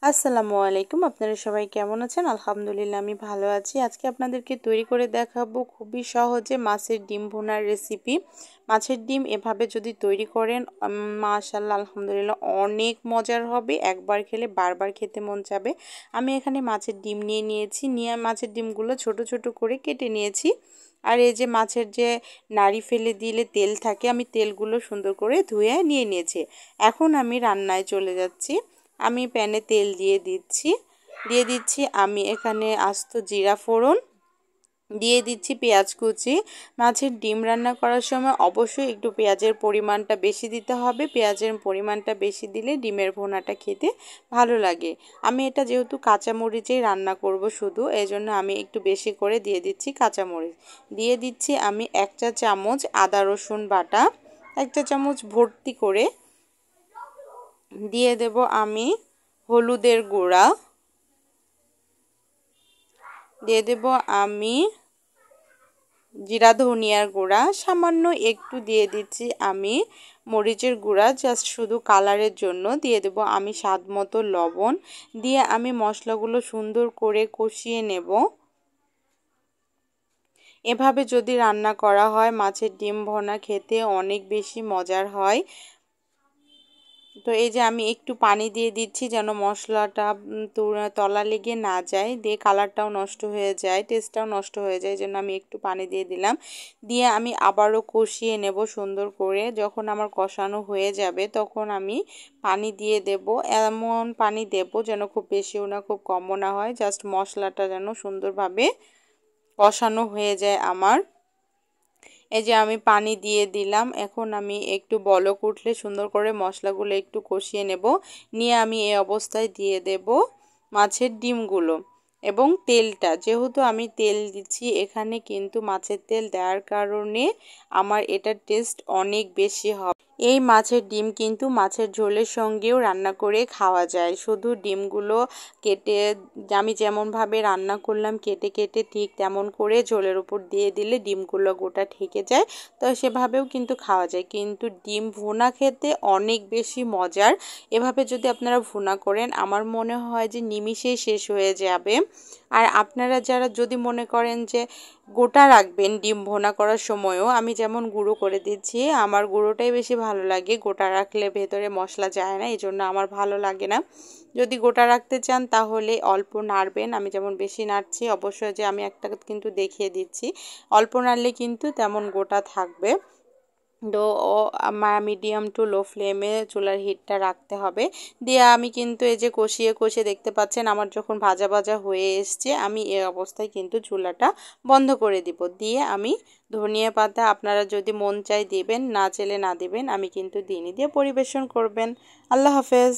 আসসালামু আলাইকুম। আপনারা সবাই কেমন আছেন? আলহামদুলিল্লাহ আমি ভালো আছি। আজকে আপনাদেরকে তৈরি করে দেখাবো খুবই সহজে মাছের ডিম ভুনার রেসিপি। মাছের ডিম এভাবে যদি তৈরি করেন মাশাআল্লাহ আলহামদুলিল্লাহ অনেক মজার হবে। একবার খেলে বারবার খেতে মন চাবে। আমি এখানে মাছের ডিম নিয়েছি। মাছের ডিমগুলো ছোট ছোট করে কেটে নিয়েছি। আর এই যে মাছের যে নাড়ি ফেলে দিলে তেল থাকে, আমি তেলগুলো সুন্দর করে ধুয়ে নিয়েছি। এখন আমি রান্নায় চলে যাচ্ছি। আমি প্যানে তেল দিয়ে দিচ্ছি আমি এখানে আস্ত জিরা ফোড়ন দিয়ে দিচ্ছি, পেঁয়াজ কুচি। মাছের ডিম রান্না করার সময় অবশ্যই একটু পেঁয়াজের পরিমাণটা বেশি দিতে হবে। পেঁয়াজের পরিমাণটা বেশি দিলে ডিমের ভুনাটা খেতে ভালো লাগে। আমি এটা যেহেতু কাঁচামরিচেই রান্না করব শুধু, এজন্য আমি একটু বেশি করে দিয়ে দিচ্ছি কাঁচামরিচ। দিয়ে দিচ্ছি আমি 1 চা চামচ আদা রসুন বাটা, 1 চা চামচ ভর্তি করে দিয়ে দেব আমি হলুদের গুঁড়া, দিয়ে দেব আমি জিরা ধনিয়ার গুঁড়া, সামান্য একটু দিয়ে দিচ্ছি আমি মরিচের গুঁড়া জাস্ট শুধু কালারের জন্য, দিয়ে দেব আমি স্বাদ মতো লবণ। দিয়ে আমি মশলাগুলো সুন্দর করে কষিয়ে নেব। এভাবে যদি রান্না করা হয় মাছের ডিম ভুনা খেতে অনেক বেশি মজার হয়। তো এই যে আমি একটু পানি দিয়ে দিচ্ছি যেন মশলাটা তলা লেগে না যায়, দিয়ে কালারটাও নষ্ট হয়ে যায়, টেস্টটাও নষ্ট হয়ে যায়, জন্য আমি একটু পানি দিয়ে দিলাম। দিয়ে আমি আবারও কষিয়ে নেব সুন্দর করে। যখন আমার কষানো হয়ে যাবে তখন আমি পানি দিয়ে দেব। এমন পানি দেব যেন খুব বেশিও না খুব কমও না হয়, জাস্ট মশলাটা যেন সুন্দরভাবে কষানো হয়ে যায় আমার। এই যে আমি পানি দিয়ে দিলাম। এখন আমি একটু বলক উঠলে সুন্দর করে মশলাগুলো একটু কষিয়ে নেব। নিয়ে আমি এই অবস্থায় দিয়ে দেব মাছের ডিমগুলো এবং তেলটা। যেহেতু আমি তেল দিচ্ছি এখানে, কিন্তু মাছের তেল দেওয়ার কারণে আমার এটার টেস্ট অনেক বেশি হবে। এই মাছের ডিম কিন্তু মাছের ঝোলের সঙ্গেও রান্না করে খাওয়া যায়। শুধু ডিমগুলো কেটে আমি যেমনভাবে রান্না করলাম কেটে কেটে ঠিক তেমন করে ঝোলের উপর দিয়ে দিলে ডিমগুলো গোটা ঠেকে যায়, তো সেভাবেও কিন্তু খাওয়া যায়। কিন্তু ডিম ভুনা খেতে অনেক বেশি মজার। এভাবে যদি আপনারা ভুনা করেন আমার মনে হয় যে নিমিষেই শেষ হয়ে যাবে। আর আপনারা যারা যদি মনে করেন যে গোটা রাখবেন ডিম ভুনা করার সময়ও, আমি যেমন গুঁড়ো করে দিচ্ছি, আমার গুঁড়োটাই বেশি ভালো লাগে। গোটা রাখলে ভেতরে মশলা যায় না, এই জন্য আমার ভালো লাগে না। যদি গোটা রাখতে চান তাহলে অল্প নাড়বেন। আমি যেমন বেশি নাড়ছি, অবশ্যই যে আমি একটা কিন্তু দেখিয়ে দিচ্ছি, অল্প নাড়লে কিন্তু তেমন গোটা থাকবে। তো আমার মিডিয়াম টু লো ফ্লেমে চুলার হিটটা রাখতে হবে। দিয়ে আমি কিন্তু এই যে কষিয়ে কষিয়ে দেখতে পাচ্ছেন আমার যখন ভাজা ভাজা হয়ে এসছে, আমি এই অবস্থায় কিন্তু চুলাটা বন্ধ করে দিব। দিয়ে আমি ধনিয়া পাতা আপনারা যদি মন চায় দিবেন, না চাইলে না দিবেন, আমি কিন্তু দিইনি। দিয়ে পরিবেশন করবেন। আল্লাহ হাফেজ।